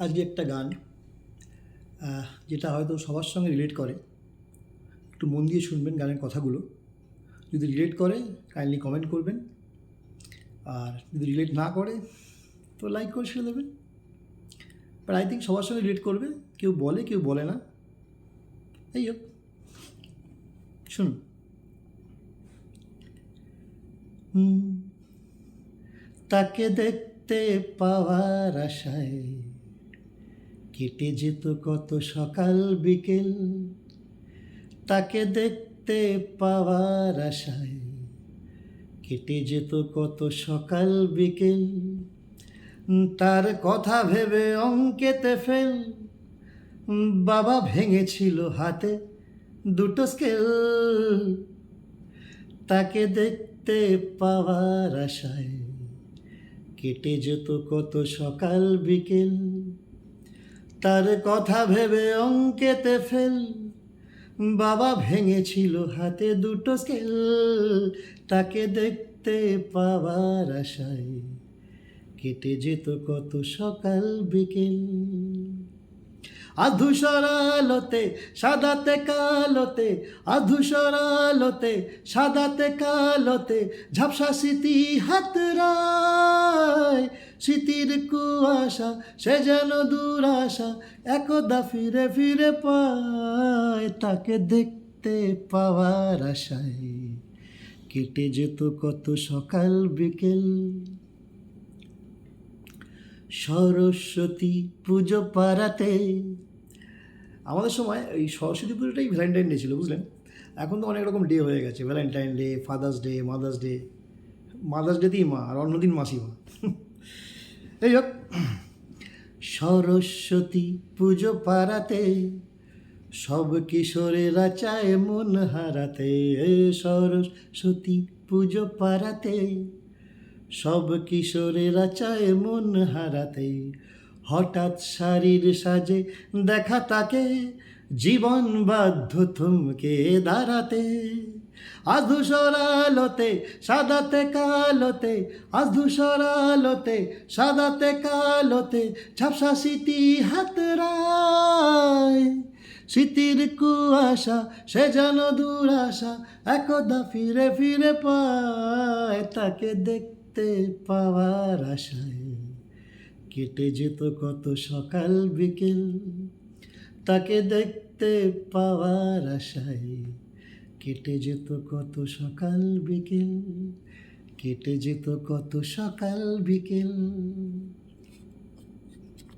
আজকে একটা গান যেটা হয়তো সবার সঙ্গে রিলেট করে। একটু মন দিয়ে শুনবেন গানের কথাগুলো। যদি রিলেট করে কাইন্ডলি কমেন্ট করবেন, আর যদি রিলেট না করে তো লাইক করে ছেড়ে দেবেন। বাট আই থিঙ্ক সবার সঙ্গে রিলেট করবে। কেউ বলে কেউ বলে না, এই হোক। শুনুন। তাকে দেখতে পাওয়ার আশায় কেটে যেত কত সকাল বিকেল। তাকে দেখতে পাওয়ার আশায় কেটে যেত কত সকাল বিকেল। তার কথা ভেবে অঙ্কেতে ফেল, বাবা ভেঙেছিল হাতে দুটো স্কেল। তাকে দেখতে পাওয়ার আশায় কেটে যেত কত সকাল বিকেল। তার কথা ভেবে অঙ্কেতে ফেল, বাবা ভেঙেছিল হাতে দুটো স্কেল। তাকে দেখতে পাওয়ার আশায় কেটে যেত কত সকাল বিকেল। আধূসর আলোতে সাদাতে কালোতে, আধূসর আলোতে সাদাতে কালোতে ঝাপসা স্মৃতি হাতড়ায়। স্মৃতির কুয়াশা সে যেন দুরাশা একদা ফিরে ফিরে পায়। তাকে দেখতে পাওয়ার আশায় কেটে যেত কত সকাল বিকেল। সরস্বতী পুজো পাড়াতে, আমাদের সময় এই সরস্বতী পুজোটাই ভ্যালেন্টাইন ডে ছিল, বুঝলেন? এখন তো অনেক রকম ডে হয়ে গেছে, Valentine day, father's day, mother's day. মাদার্স ডেতেই মা, আর অন্যদিন মাসিমা। এই হোক। সরস্বতী পুজো পাড়াতে সব কিশোরেরা চায় মন হারাতে। সরস্বতী পুজো পাড়াতে সব কিশোরেরা চায় মন হারাতে। হঠাৎ শাড়ির সাজে দেখা তাকে, জীবন বাধ্য থমকে দাঁড়াতে। আধূসর আলোতে সাদাতে কালোতে, আধূসর আলোতে সাদাতে কালোতে ঝাপসা স্মৃতি হাতড়ায়। স্মৃতির কুয়াশা সে যেন দুরাশা একদা ফিরে ফিরে পায়। তাকে দেখতে পাওয়ার আশায় কেটে যেত কত সকাল বিকেল। তাকে দেখতে পাওয়ার আশায় কেটে যেত কত সকাল বিকেল। কেটে যেত কত সকাল বিকেল।